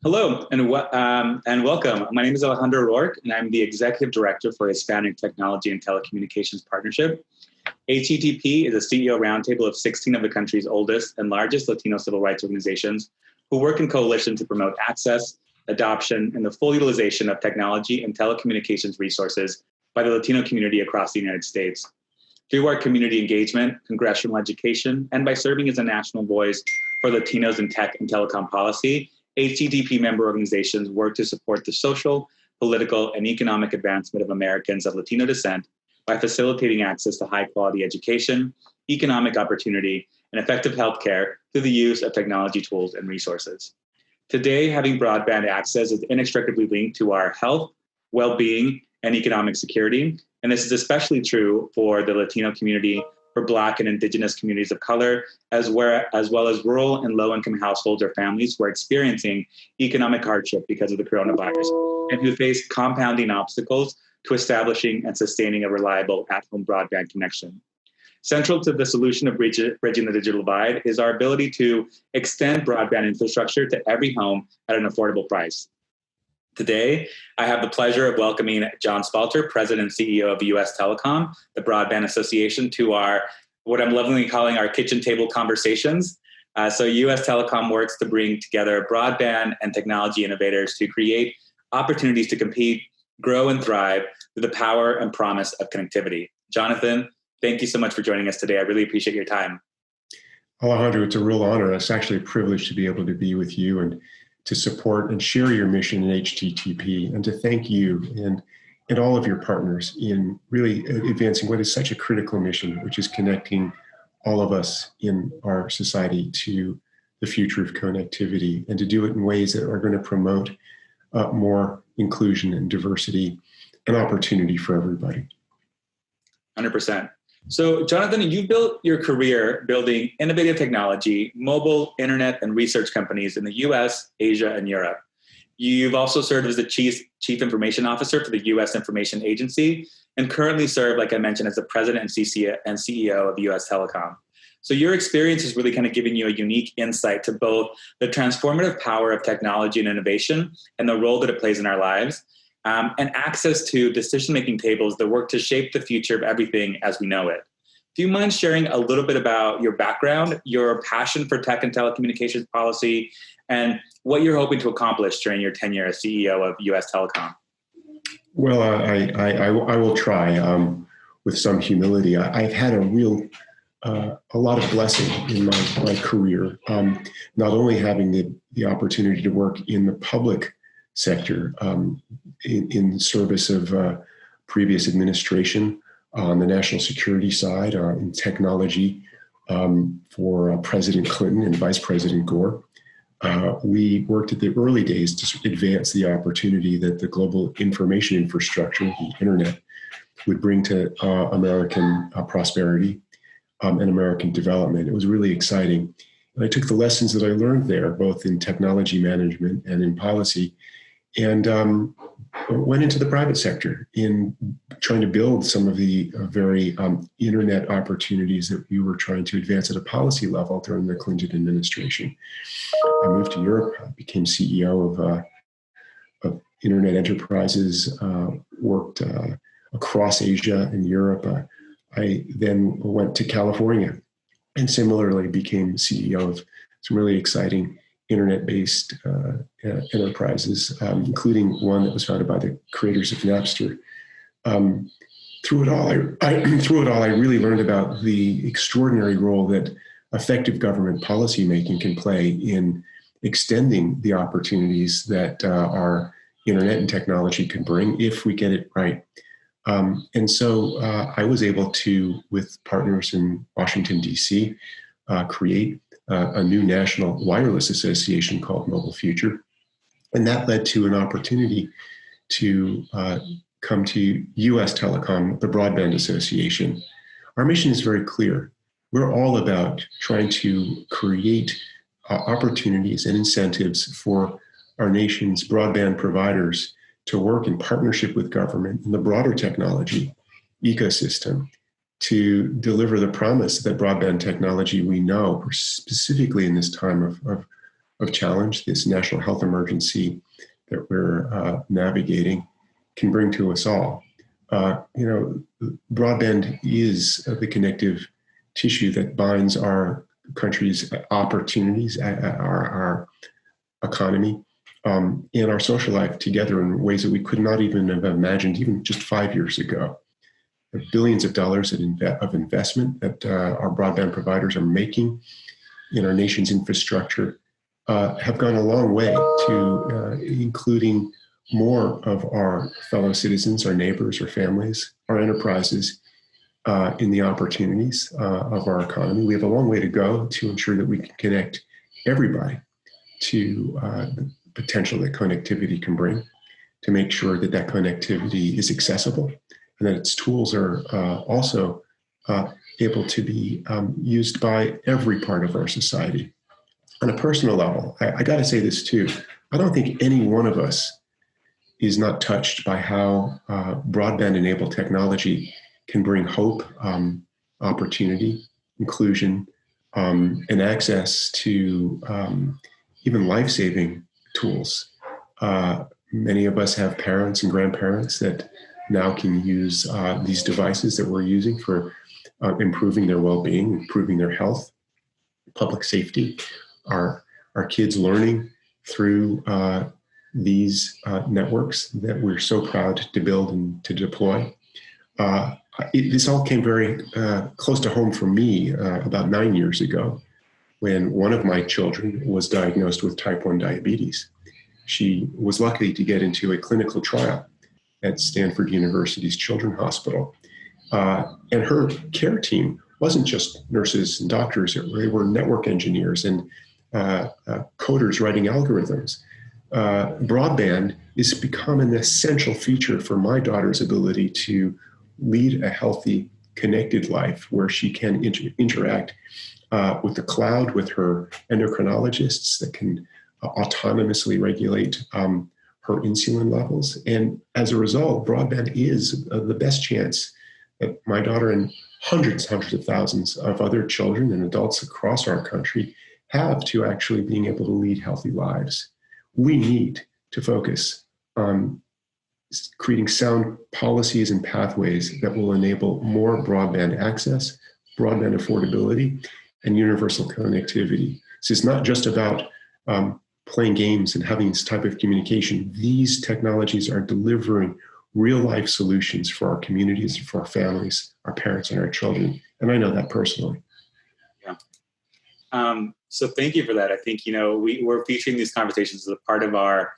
Hello and welcome. My name is Alejandro Rourke, and I'm the Executive Director for Hispanic Technology and Telecommunications Partnership. HTTP is a CEO roundtable of 16 of the country's oldest and largest Latino civil rights organizations who work in coalition to promote access, adoption, and the full utilization of technology and telecommunications resources by the Latino community across the United States. Through our community engagement, congressional education, and by serving as a national voice for Latinos in tech and telecom policy, HTTP member organizations work to support the social, political, and economic advancement of Americans of Latino descent by facilitating access to high-quality education, economic opportunity, and effective healthcare through the use of technology tools and resources. Today, having broadband access is inextricably linked to our health, well-being, and economic security, and this is especially true for the Latino community, for Black and Indigenous communities of color, as well as rural and low-income households or families who are experiencing economic hardship because of the coronavirus and who face compounding obstacles to establishing and sustaining a reliable at-home broadband connection. Central to the solution of bridging the digital divide is our ability to extend broadband infrastructure to every home at an affordable price. Today, I have the pleasure of welcoming John Spalter, President and CEO of USTelecom, the Broadband Association, to what I'm lovingly calling our kitchen table conversations. So USTelecom works to bring together broadband and technology innovators to create opportunities to compete, grow, and thrive through the power and promise of connectivity. Jonathan, thank you so much for joining us today. I really appreciate your time. Alejandro, it's a real honor. It's actually a privilege to be able to be with you and to support and share your mission in HTTP, and to thank you and all of your partners in really advancing what is such a critical mission, which is connecting all of us in our society to the future of connectivity, and to do it in ways that are going to promote more inclusion and diversity and opportunity for everybody. 100%. So, Jonathan, you've built your career building innovative technology, mobile, internet, and research companies in the US, Asia, and Europe. You've also served as the Chief Information Officer for the US Information Agency, and currently serve, like I mentioned, as the President and CEO of USTelecom. So your experience is really kind of giving you a unique insight to both the transformative power of technology and innovation and the role that it plays in our lives, and access to decision-making tables that work to shape the future of everything as we know it. Do you mind sharing a little bit about your background, your passion for tech and telecommunications policy, and what you're hoping to accomplish during your tenure as CEO of USTelecom? Well, I will try with some humility. I've had a lot of blessing in my career, not only having the opportunity to work in the public sector in service of previous administration on the national security side, in technology for President Clinton and Vice President Gore. We worked at the early days to advance the opportunity that the global information infrastructure, the internet, would bring to American prosperity and American development. It was really exciting. And I took the lessons that I learned there, both in technology management and in policy, and went into the private sector in trying to build some of the very internet opportunities that we were trying to advance at a policy level during the Clinton administration. I moved to Europe, became CEO of internet enterprises, worked across Asia and Europe. I then went to California and similarly became CEO of some really exciting internet-based enterprises, including one that was founded by the creators of Napster. Through it all, I really learned about the extraordinary role that effective government policymaking can play in extending the opportunities that our internet and technology can bring if we get it right. And so I was able to, with partners in Washington, D.C., create a new national wireless association called Mobile Future. And that led to an opportunity to come to USTelecom, the Broadband Association. Our mission is very clear. We're all about trying to create opportunities and incentives for our nation's broadband providers to work in partnership with government and the broader technology ecosystem to deliver the promise that broadband technology we know, specifically in this time of of challenge this national health emergency that we're navigating can bring to us all. Broadband is the connective tissue that binds our country's opportunities, our economy, and our social life together in ways that we could not even have imagined even just 5 years ago. The billions of dollars of investment that our broadband providers are making in our nation's infrastructure have gone a long way to including more of our fellow citizens, our neighbors, our families, our enterprises in the opportunities of our economy. We have a long way to go to ensure that we can connect everybody to the potential that connectivity can bring, to make sure that that connectivity is accessible and that its tools are also able to be used by every part of our society. On a personal level, I got to say this too. I don't think any one of us is not touched by how broadband-enabled technology can bring hope, opportunity, inclusion, and access to even life-saving tools. Many of us have parents and grandparents that now can use these devices that we're using for improving their well-being, improving their health, public safety, our kids learning through these networks that we're so proud to build and to deploy. This all came very close to home for me about 9 years ago when one of my children was diagnosed with type 1 diabetes. She was lucky to get into a clinical trial at Stanford University's Children's Hospital. And her care team wasn't just nurses and doctors, they were network engineers and coders writing algorithms. Broadband has become an essential feature for my daughter's ability to lead a healthy, connected life where she can interact with the cloud, with her endocrinologists that can autonomously regulate her insulin levels. And as a result, broadband is the best chance that my daughter and hundreds of thousands of other children and adults across our country have to actually being able to lead healthy lives. We need to focus on creating sound policies and pathways that will enable more broadband access, broadband affordability, and universal connectivity. So it's not just about playing games and having this type of communication. These technologies are delivering real life solutions for our communities, for our families, our parents, and our children. And I know that personally. Yeah. So thank you for that. I think, we're featuring these conversations as a part of our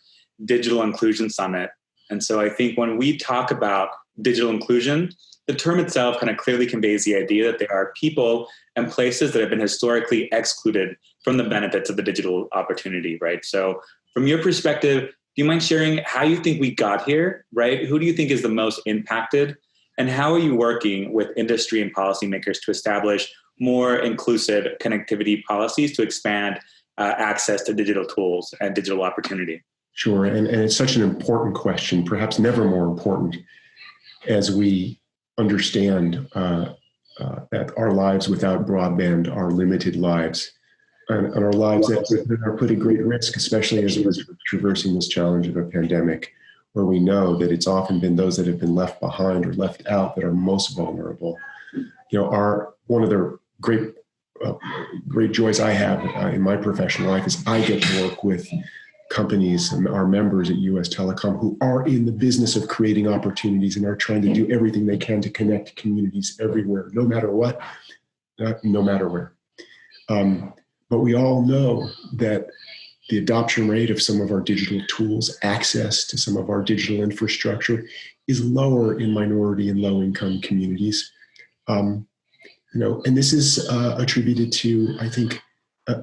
Digital Inclusion Summit. And so I think when we talk about digital inclusion, the term itself kind of clearly conveys the idea that there are people and places that have been historically excluded from the benefits of the digital opportunity, right? So from your perspective, do you mind sharing how you think we got here, right? Who do you think is the most impacted? And how are you working with industry and policymakers to establish more inclusive connectivity policies to expand access to digital tools and digital opportunity? Sure, and it's such an important question, perhaps never more important, as we understand that our lives without broadband are limited lives, and our lives that are put at great risk, especially as we're traversing this challenge of a pandemic, where we know that it's often been those that have been left behind or left out that are most vulnerable. One of the great joys I have in my professional life is I get to work with companies and our members at USTelecom who are in the business of creating opportunities and are trying to do everything they can to connect communities everywhere, no matter what, no matter where. But we all know that the adoption rate of some of our digital tools, access to some of our digital infrastructure is lower in minority and low-income communities. And this is attributed to, I think,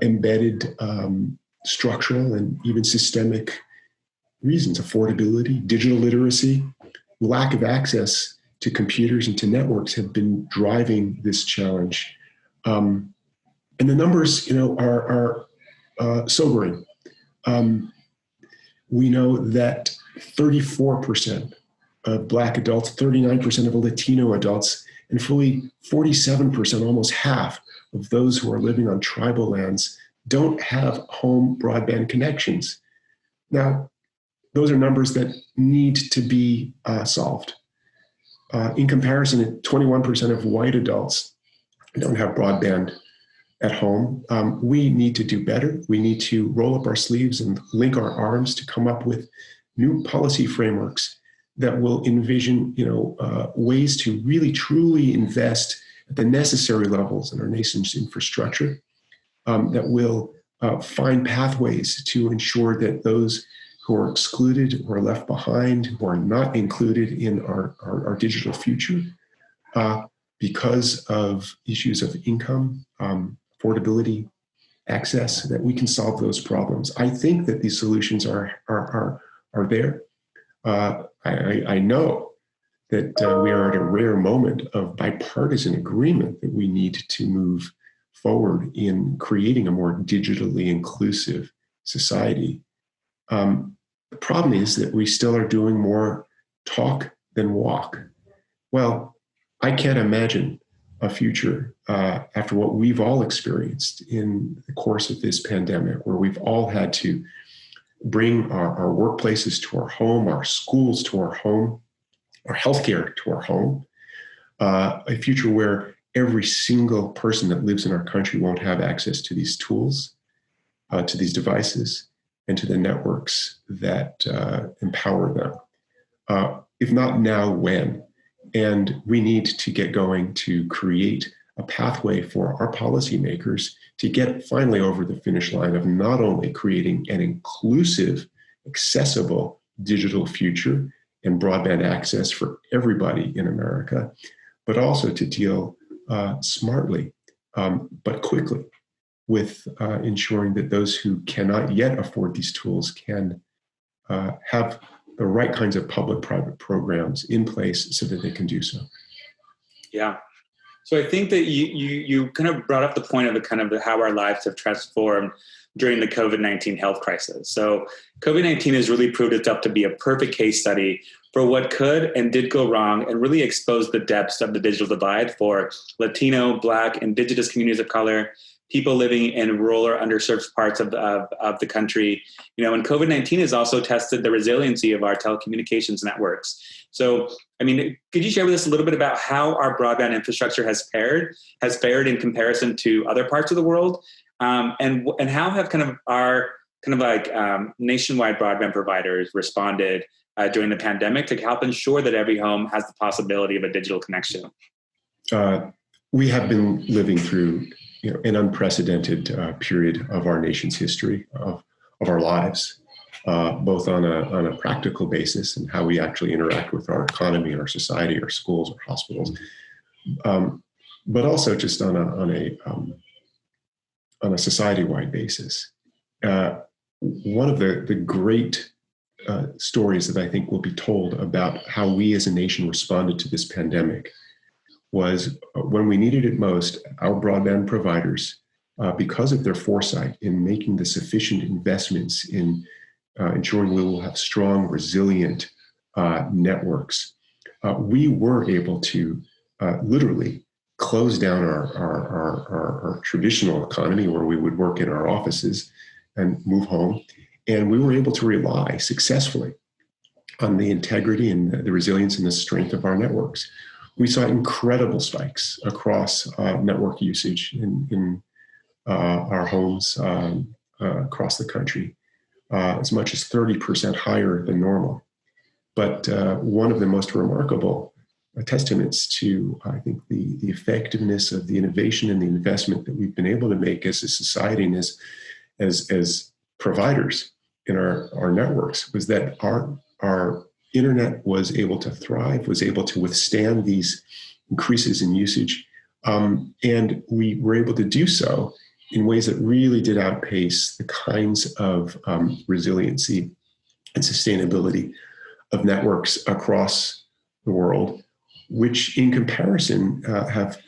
embedded structural and even systemic reasons. Affordability, digital literacy, lack of access to computers and to networks have been driving this challenge. And the numbers, are sobering. We know that 34% of Black adults, 39% of Latino adults, and fully 47%, almost half of those who are living on tribal lands don't have home broadband connections. Now, those are numbers that need to be solved. In comparison, 21% of white adults don't have broadband at home. We need to do better. We need to roll up our sleeves and link our arms to come up with new policy frameworks that will envision, ways to really truly invest at the necessary levels in our nation's infrastructure, that will find pathways to ensure that those who are excluded or left behind, who are not included in our digital future, because of issues of income, affordability, access, that we can solve those problems. I think that these solutions are there. I know that we are at a rare moment of bipartisan agreement that we need to move forward in creating a more digitally inclusive society. The problem is that we still are doing more talk than walk. Well, I can't imagine a future after what we've all experienced in the course of this pandemic, where we've all had to bring our workplaces to our home, our schools to our home, our healthcare to our home, a future where every single person that lives in our country won't have access to these tools, to these devices, and to the networks that empower them. If not now, when? And we need to get going to create a pathway for our policymakers to get finally over the finish line of not only creating an inclusive, accessible digital future and broadband access for everybody in America, but also to deal smartly, but quickly, with ensuring that those who cannot yet afford these tools can have the right kinds of public-private programs in place so that they can do so. Yeah. So I think that you kind of brought up the point of the kind of how our lives have transformed during the COVID-19 health crisis. So COVID-19 has really proved itself to be a perfect case study for what could and did go wrong, and really exposed the depths of the digital divide for Latino, Black, Indigenous communities of color, people living in rural or underserved parts of the country. And COVID-19 has also tested the resiliency of our telecommunications networks. So, could you share with us a little bit about how our broadband infrastructure has fared in comparison to other parts of the world? And how have our nationwide broadband providers responded during the pandemic to help ensure that every home has the possibility of a digital connection? We have been living through an unprecedented period of our nation's history, of our lives, both on a practical basis and how we actually interact with our economy, our society, our schools, our hospitals, but also just on a society-wide basis. One of the great stories that I think will be told about how we as a nation responded to this pandemic was when we needed it most, our broadband providers, because of their foresight in making the sufficient investments in ensuring we will have strong, resilient networks, we were able to literally close down our traditional economy where we would work in our offices and move home. And we were able to rely successfully on the integrity and the resilience and the strength of our networks. We saw incredible spikes across network usage in our homes across the country, as much as 30% higher than normal. But one of the most remarkable testaments to, I think, the effectiveness of the innovation and the investment that we've been able to make as a society and as providers in our networks was that our internet was able to thrive, was able to withstand these increases in usage. And we were able to do so in ways that really did outpace the kinds of resiliency and sustainability of networks across the world, which in comparison have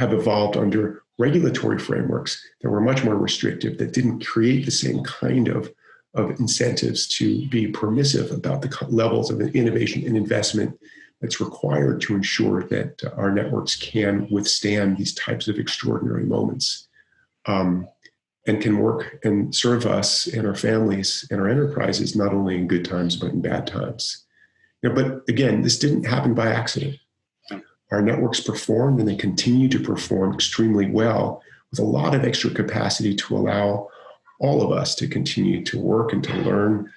evolved under regulatory frameworks that were much more restrictive, that didn't create the same kind of incentives to be permissive about the levels of innovation and investment that's required to ensure that our networks can withstand these types of extraordinary moments, and can work and serve us and our families and our enterprises, not only in good times, but in bad times. But again, this didn't happen by accident. Our networks performed, and they continue to perform extremely well, with a lot of extra capacity to allow all of us to continue to work and to learn,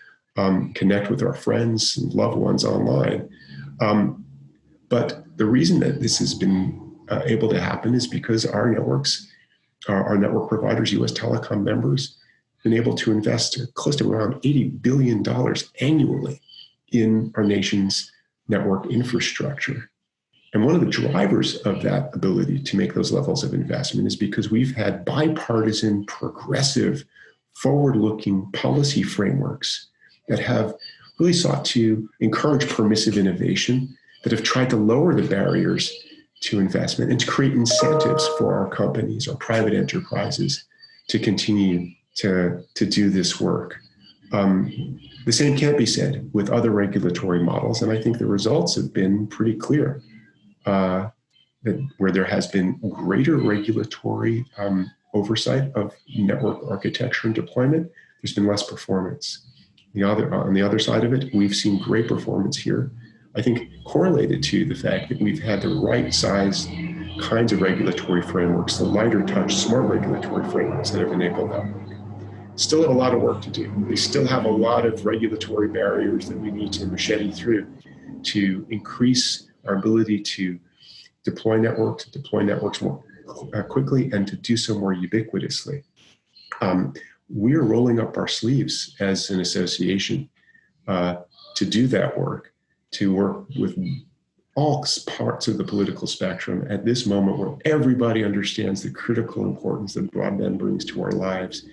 connect with our friends and loved ones online. But the reason that this has been able to happen is because our networks, our network providers, USTelecom members, been able to invest close to around $80 billion annually in our nation's network infrastructure. And one of the drivers of that ability to make those levels of investment is because we've had bipartisan, progressive, forward-looking policy frameworks that have really sought to encourage permissive innovation, that have tried to lower the barriers to investment and to create incentives for our companies, our private enterprises, to continue to do this work. The same can't be said with other regulatory models, and I think the results have been pretty clear. That where there has been greater regulatory oversight of network architecture and deployment, there's been less performance. On the other side of it, we've seen great performance here, I think correlated to the fact that we've had the right size kinds of regulatory frameworks, the lighter touch, smart regulatory frameworks that have enabled that work. Still have a lot of work to do. We still have a lot of regulatory barriers that we need to machete through to increase our ability to deploy networks more quickly, and to do so more ubiquitously. We're rolling up our sleeves as an association to do that work, to work with all parts of the political spectrum at this moment where everybody understands the critical importance that broadband brings to our lives,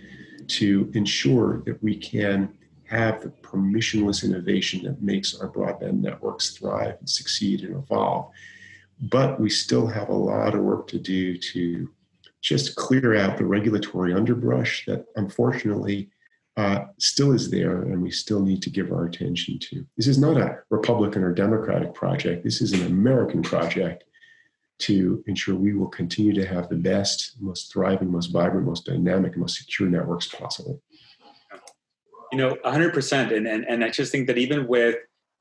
to ensure that we can have the permissionless innovation that makes our broadband networks thrive and succeed and evolve. But we still have a lot of work to do to just clear out the regulatory underbrush that unfortunately still is there, and we still need to give our attention to. This is not a Republican or Democratic project. This is an American project to ensure we will continue to have the best, most thriving, most vibrant, most dynamic, most secure networks possible. 100%. And I just think that even with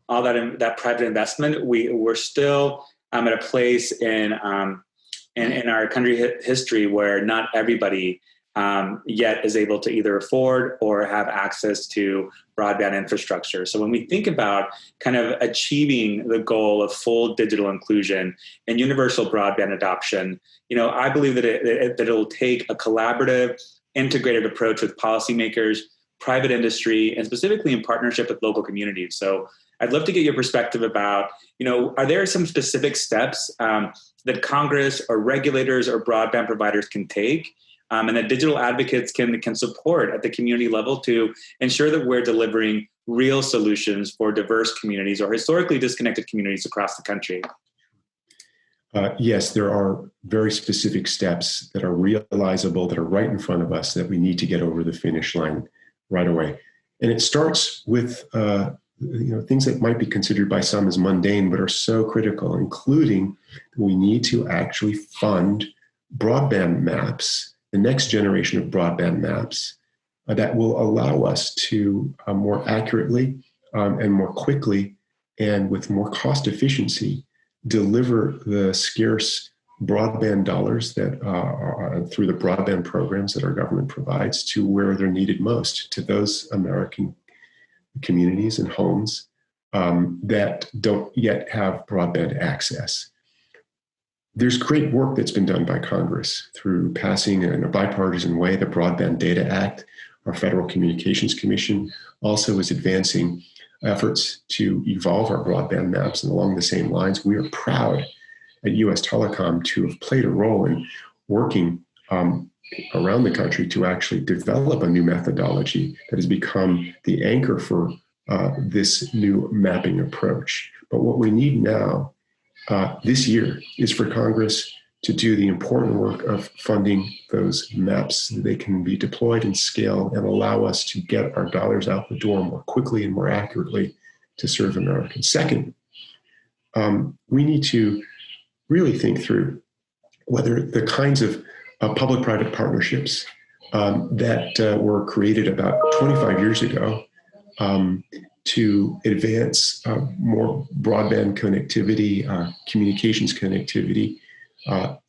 all that private investment, we're still at a place in our country history where not everybody yet is able to either afford or have access to broadband infrastructure. So when we think about kind of achieving the goal of full digital inclusion and universal broadband adoption, I believe that it'll take a collaborative, integrated approach with policymakers, private industry, and specifically in partnership with local communities. So I'd love to get your perspective about, are there some specific steps that Congress or regulators or broadband providers can take, and that digital advocates can support at the community level to ensure that we're delivering real solutions for diverse communities or historically disconnected communities across the country? Yes, there are very specific steps that are realizable, that are right in front of us, that we need to get over the finish line right away. And it starts with things that might be considered by some as mundane, but are so critical, including we need to actually fund broadband maps, the next generation of broadband maps that will allow us to more accurately and more quickly and with more cost efficiency deliver the scarce broadband dollars that are through the broadband programs that our government provides to where they're needed most, to those American communities and homes that don't yet have broadband access. There's great work that's been done by Congress through passing in a bipartisan way the Broadband Data Act. Our Federal Communications Commission also is advancing efforts to evolve our broadband maps, and along the same lines, we are proud at USTelecom to have played a role in working around the country to actually develop a new methodology that has become the anchor for this new mapping approach. But what we need now, this year, is for Congress to do the important work of funding those maps so that they can be deployed and scale and allow us to get our dollars out the door more quickly and more accurately to serve Americans. Second, we need to really think through whether the kinds of public-private partnerships that were created about 25 years ago to advance more broadband connectivity, communications connectivity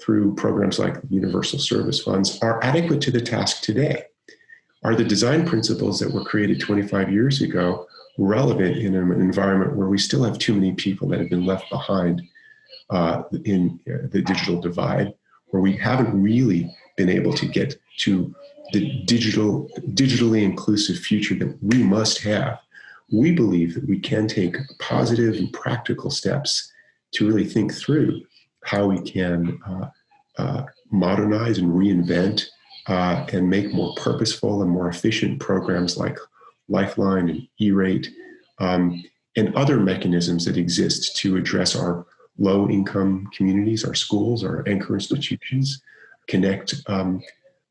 through programs like Universal Service Funds are adequate to the task today. Are the design principles that were created 25 years ago relevant in an environment where we still have too many people that have been left behind in the digital divide, where we haven't really been able to get to the digitally inclusive future that we must have? We believe that we can take positive and practical steps to really think through how we can modernize and reinvent and make more purposeful and more efficient programs like Lifeline and E-rate and other mechanisms that exist to address our low-income communities, our schools, our anchor institutions, connect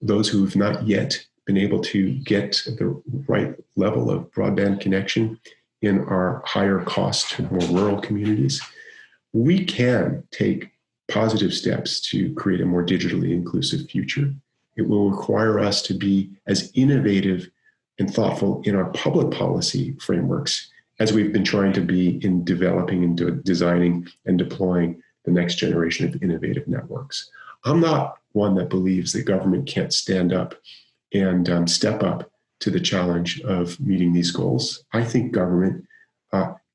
those who have not yet been able to get the right level of broadband connection in our higher cost, more rural communities. We can take positive steps to create a more digitally inclusive future. It will require us to be as innovative and thoughtful in our public policy frameworks as we've been trying to be in developing and designing and deploying the next generation of innovative networks. I'm not one that believes that government can't stand up and step up to the challenge of meeting these goals. I think government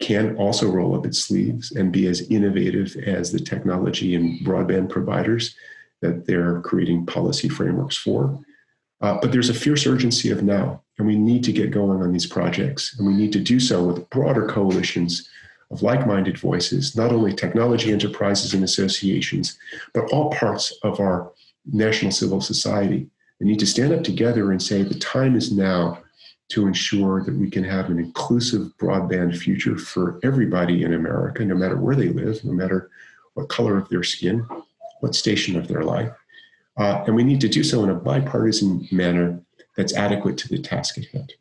can also roll up its sleeves and be as innovative as the technology and broadband providers that they're creating policy frameworks for. But there's a fierce urgency of now, and we need to get going on these projects, and we need to do so with broader coalitions of like-minded voices, not only technology enterprises and associations, but all parts of our national civil society. They need to stand up together and say the time is now to ensure that we can have an inclusive broadband future for everybody in America, no matter where they live, no matter what color of their skin, what station of their life. And we need to do so in a bipartisan manner that's adequate to the task at hand.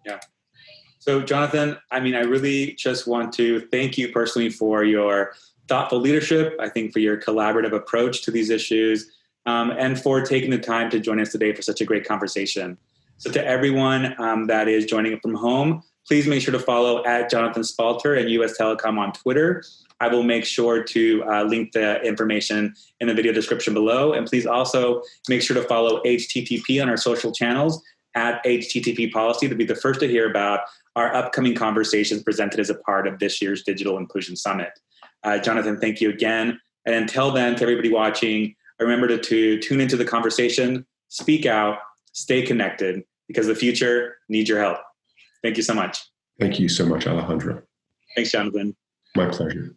Yeah. So, Jonathan, I really just want to thank you personally for your thoughtful leadership, I think for your collaborative approach to these issues, and for taking the time to join us today for such a great conversation. So to everyone that is joining from home, please make sure to follow at Jonathan Spalter and USTelecom on Twitter. I will make sure to link the information in the video description below. And please also make sure to follow HTTP on our social channels at HTTP Policy to be the first to hear about our upcoming conversations presented as a part of this year's Digital Inclusion Summit. Jonathan, thank you again. And until then, to everybody watching, remember to tune into the conversation, speak out, stay connected, because the future needs your help. Thank you so much. Thank you so much, Alejandro. Thanks, Jonathan. My pleasure.